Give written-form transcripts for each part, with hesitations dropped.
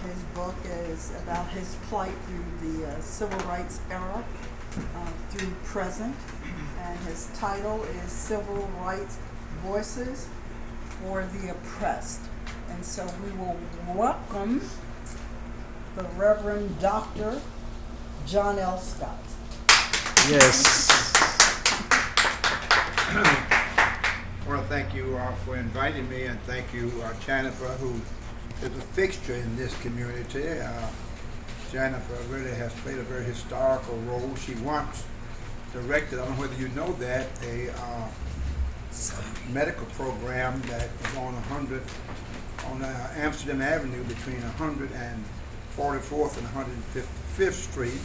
His book is about his plight through the civil rights era through present, and his title is Civil Rights Voices for the Oppressed. And so we will welcome the Reverend Dr. John L. Scott. Yes. I want to thank you for inviting me, and thank you, Jennifer, who is a fixture in this community. Jennifer really has played a very historical role. She once directed, I don't know whether you know that, a medical program that was on Amsterdam Avenue between 144th and 155th Street,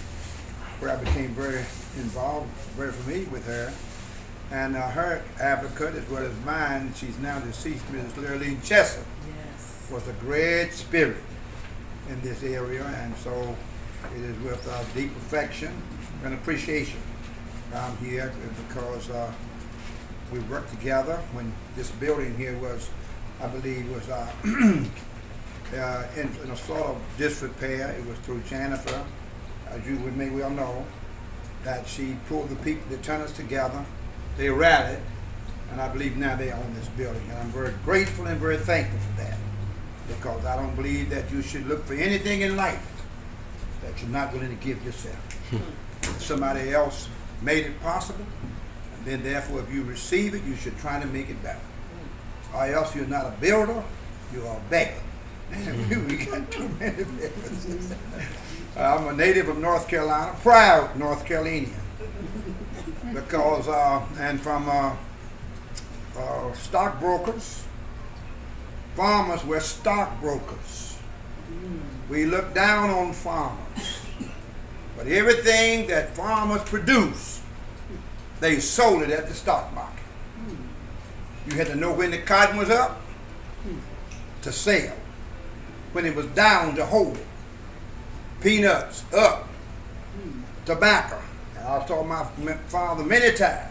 where I became very involved, very familiar with her. And her advocate, as well as mine, she's now deceased, Mrs. Lurleen Chesser, was a great spirit in this area, and so it is with deep affection and appreciation I'm here because we worked together when this building here was, I believe, was in a sort of disrepair. It was through Jennifer, as you may well know, that she pulled the people to turn us together. They rallied, and I believe now they own this building. And I'm very grateful and very thankful for that, because I don't believe that you should look for anything in life that you're not willing to give yourself. If somebody else made it possible, and then therefore if you receive it, you should try to make it better. Or else you're not a builder, you're a beggar. We got too many beggars. I'm a native of North Carolina, proud North Carolinian. Because, and from stockbrokers, farmers were stockbrokers. We look down on farmers. But everything that farmers produce, they sold it at the stock market. You had to know when the cotton was up to sell, when it was down to hold it. Peanuts up, tobacco. I've told my father many times,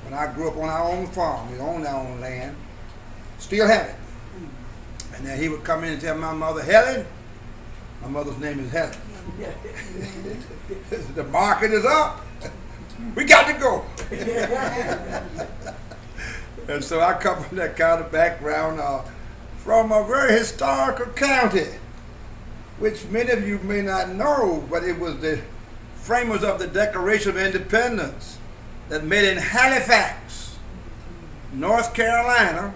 when I grew up on our own farm, we owned our own land, still have it. And then he would come in and tell my mother, Helen, my mother's name is Helen, the market is up, we got to go. And so I come from that kind of background from a very historical county, which many of you may not know, but it was the framers of the Declaration of Independence that met in Halifax, North Carolina,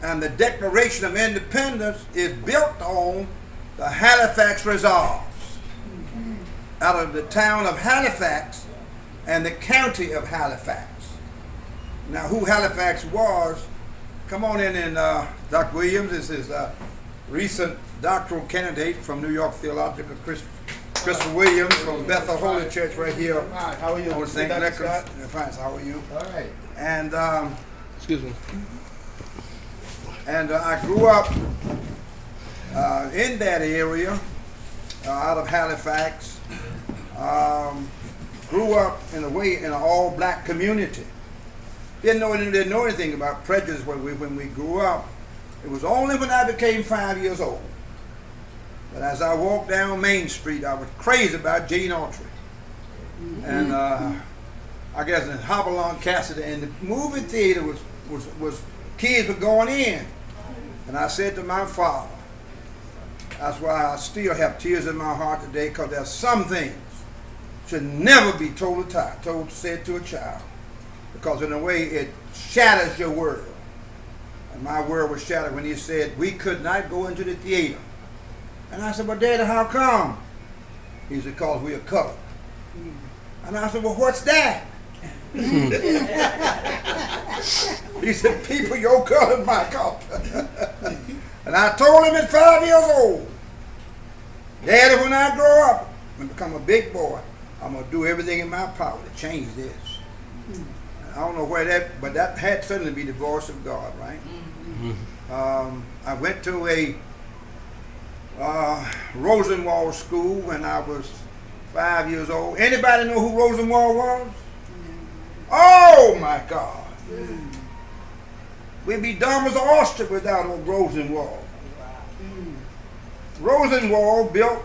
and the Declaration of Independence is built on the Halifax Reserves out of the town of Halifax and the county of Halifax. Now, who Halifax was, come on in, and Dr. Williams, this is a recent doctoral candidate from New York Theological Christopher Williams from Bethel Holy Church right here. Hi, how are you? On St. Nicholas. Fine, how are you? All right. And Excuse me. and I grew up in that area, out of Halifax. Grew up in a way in an all-black community. Didn't know anything about prejudice when we grew up. It was only when I became 5 years old. But as I walked down Main Street, I was crazy about Gene Autry. And I guess in Hopalong Cassidy, and the movie theater was kids were going in. And I said to my father, that's why I still have tears in my heart today, because there's some things should never be said to a child, because in a way it shatters your world. And my world was shattered when he said we could not go into the theater. And I said, well, Daddy, how come? He said, because we are colored. And I said, well, what's that? He said, people, your color, my color. And I told him at 5 years old, Daddy, when I grow up and become a big boy, I'm going to do everything in my power to change this. I don't know where that, but that had certainly be the voice of God, right? I went to a Rosenwald school when I was 5 years old. Anybody know who Rosenwald was? Oh my God. We'd be dumb as an ostrich without a Rosenwald. Rosenwald built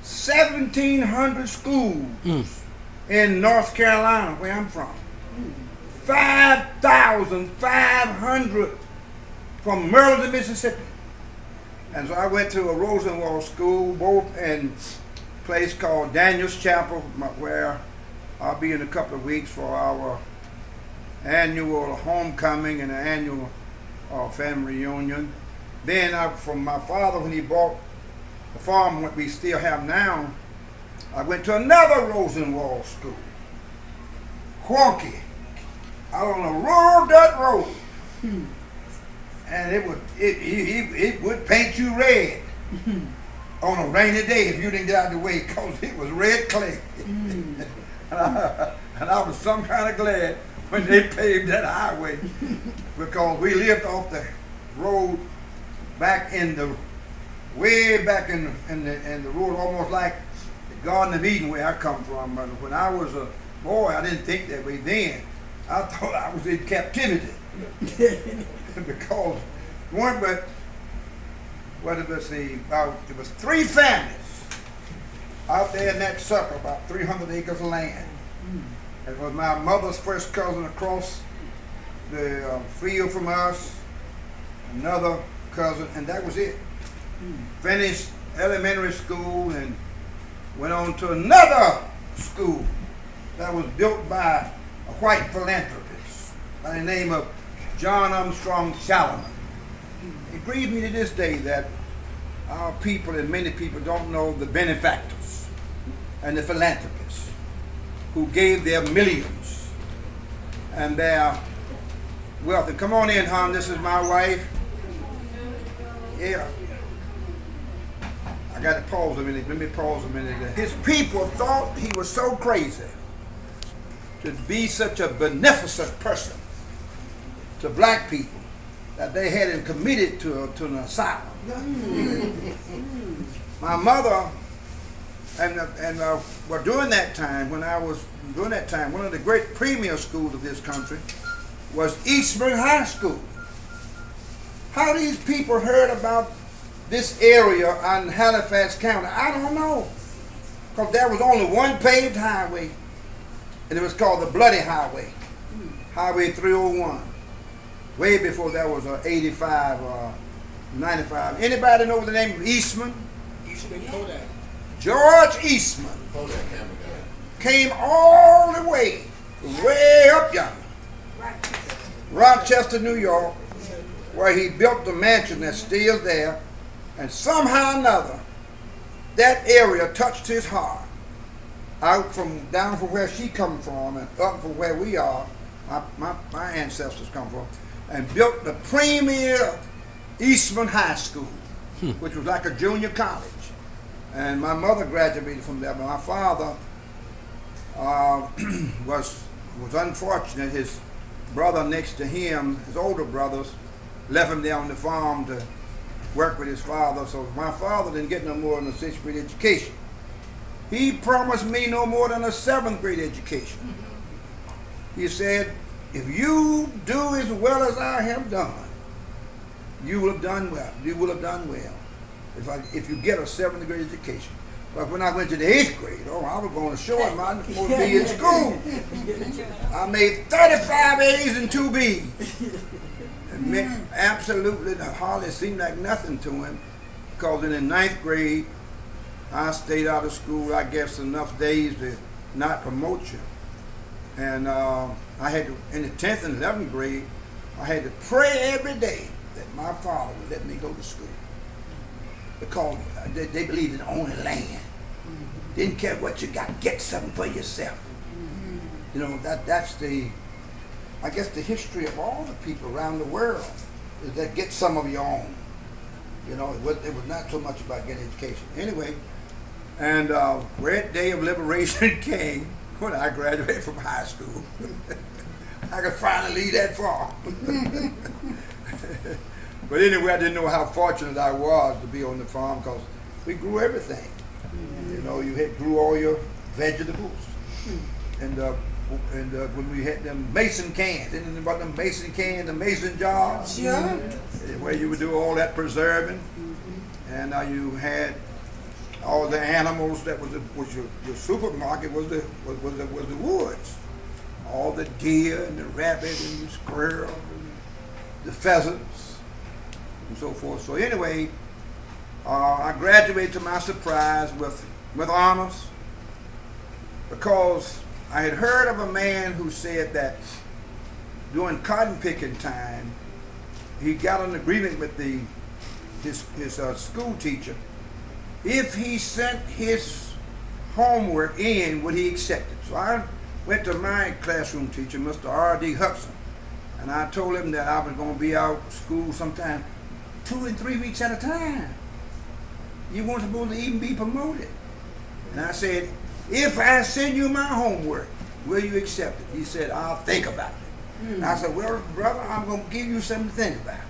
1,700 schools in North Carolina, where I'm from. 5,500 from Maryland to Mississippi. And so I went to a Rosenwald school, both in a place called Daniel's Chapel, where I'll be in a couple of weeks for our annual homecoming and an annual family reunion. Then from my father, when he bought the farm what we still have now, I went to another Rosenwald school, Quonky, out on a rural dirt road. And it would paint you red on a rainy day if you didn't get out of the way, because it was red clay. And I was some kind of glad when they paved that highway, because we lived off the road back in the way back in the road, almost like the Garden of Eden where I come from. But when I was a boy, I didn't think that way then. I thought I was in captivity. Because one, but what did I say? It was 3 families out there in that circle, about 300 acres of land. It was my mother's first cousin across the field from us, another cousin, and that was it. Finished elementary school and went on to another school that was built by a white philanthropist by the name of John Armstrong Salomon. It grieves me to this day that our people and many people don't know the benefactors and the philanthropists who gave their millions and their wealth. And come on in, hon, this is my wife. Yeah. I got to pause a minute. Let me pause a minute. His people thought he was so crazy to be such a beneficent person to black people that they had him committed to an asylum. My mother, well, during that time, one of the great premier schools of this country was Eastman High School. How these people heard about this area in Halifax County, I don't know. Because there was only one paved highway, and it was called the Bloody Highway, Highway 301. Way before there was 85 or 95. Anybody know the name of Eastman? Eastman Kodak. George Eastman Kodak came all the way up yonder, Rochester, New York, where he built the mansion that's still there, and somehow or another, that area touched his heart. Down from where she come from and up from where we are, my ancestors come from, and built the premier Eastman High School, which was like a junior college. And my mother graduated from there, but my father was unfortunate. His brother next to him, his older brothers, left him there on the farm to work with his father, so my father didn't get no more than a 6th grade education. He promised me no more than a 7th grade education. He said, if you do as well as I have done, you will have done well. You will have done well if you get a 7th grade education. But when I I went to the 8th grade, I was going to show him I was supposed to be in school. I made 35 A's and 2 B's. It meant absolutely hardly seemed like nothing to him, because in the 9th grade, I stayed out of school, I guess, enough days to not promote you. And I had to, in the 10th and 11th grade, I had to pray every day that my father would let me go to school. Because they believed in owning land. Didn't care what you got, get something for yourself. You know, that's I guess the history of all the people around the world is that get some of your own. You know, it was not so much about getting education. Anyway, and Red Day of Liberation came when I graduated from high school. I could finally leave that far. But anyway, I didn't know how fortunate I was to be on the farm, because we grew everything. You know, you grew all your vegetables. And when we had them mason cans, anything about them mason cans, the mason jars? Sure. Where you would do all that preserving. and you had all the animals. That was your supermarket was the woods. All the deer and the rabbit and the squirrel, and the pheasants, and so forth. So anyway, I graduated to my surprise with honors, because I had heard of a man who said that during cotton picking time, he got an agreement with his school teacher. If he sent his homework in, would he accept it? So I went to my classroom teacher, Mr. R.D. Hudson, and I told him that I was going to be out of school sometime 2 and 3 weeks at a time. You weren't supposed to even be promoted. And I said, if I send you my homework, will you accept it? He said, I'll think about it. And I said, well, brother, I'm going to give you something to think about.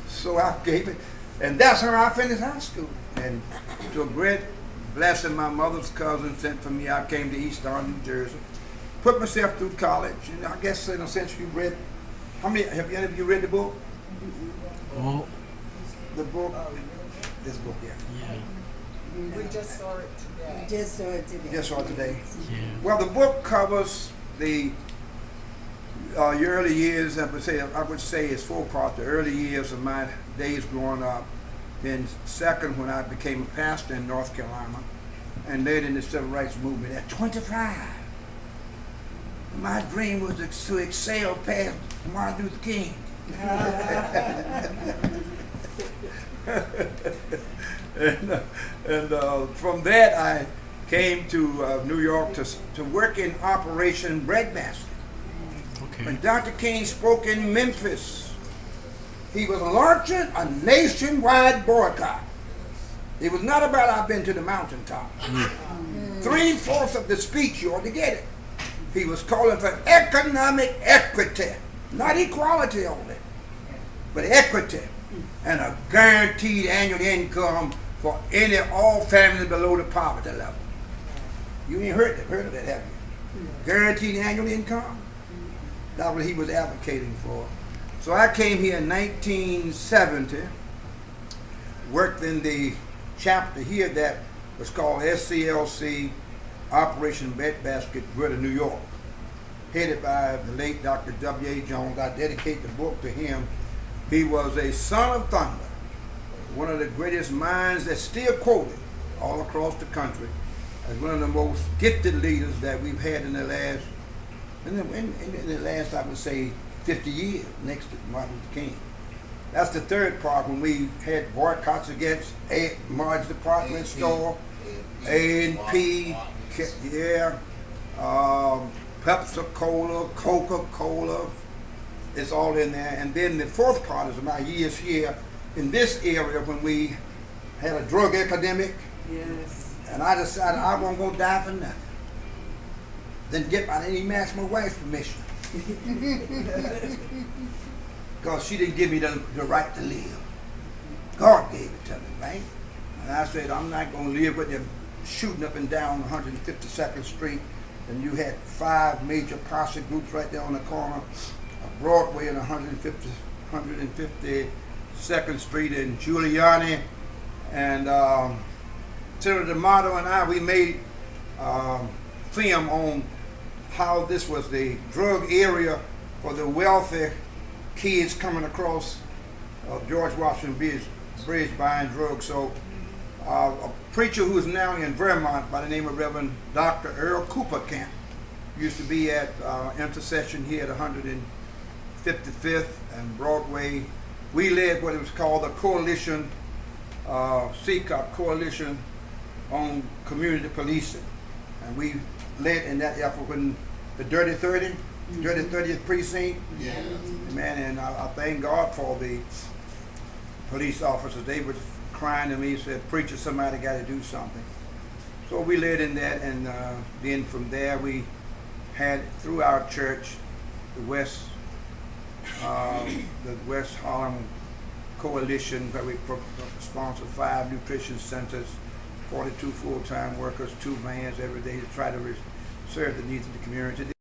So I gave it. And that's how I finished high school. And to a great blessing, my mother's cousin sent for me. I came to East Orange, New Jersey. Put myself through college. And I guess in a sense you read, have any of you read the book? Oh, The book? This book, yeah. We just saw it today. Just saw it today. yeah. Well, the book covers the your early years. I would say it's 4 parts. The early years of my days growing up. Then second, when I became a pastor in North Carolina, and later in the civil rights movement at 25. My dream was to excel past Martin Luther King. and from that I came to New York to work in Operation Breadbasket. Okay. When Dr. King spoke in Memphis, he was launching a nationwide boycott. It was not about I've been to the mountaintop. 3/4 of the speech, you ought to get it. He was calling for economic equity, not equality only, but equity, and a guaranteed annual income for all families below the poverty level. You ain't heard of that, have you? Guaranteed annual income? That's what he was advocating for. So I came here in 1970, worked in the chapter here that was called SCLC, Operation Breadbasket, Greater New York, headed by the late Dr. W.A. Jones. I dedicate the book to him. He was a son of thunder, one of the greatest minds that's still quoted all across the country as one of the most gifted leaders that we've had in the last, I would say, 50 years, next to Martin Luther King. That's the third part, when we had boycotts against Marge's department store, A&P, Pepsi-Cola, Coca-Cola. It's all in there. And then the fourth part is my years here in this area when we had a drug epidemic. Yes. And I decided I wasn't going to die for nothing. I didn't even ask my wife's permission. Because she didn't give me the right to live. God gave it to me, right? And I said, I'm not going to live with them shooting up and down 152nd Street. And you had 5 major posse groups right there on the corner of Broadway and 152nd Street in Giuliani. And Senator D'Amato and I, we made film on how this was the drug area for the wealthy kids coming across George Washington Bridge buying drugs. So a preacher who is now in Vermont by the name of Reverend Dr. Earl Cooper Camp used to be at intersection here at 155th and Broadway. We led what it was called the Coalition, CCOP, Coalition on Community Policing. And we led in that effort when the Dirty 30, Dirty 30th Precinct. Yeah. Man, and I thank God for the police officers. They were crying to me, said, preacher, somebody got to do something. So we led in that, and then from there we had through our church the West Harlem Coalition, where we sponsored 5 nutrition centers, 42 full-time workers, 2 vans every day to try to serve the needs of the community.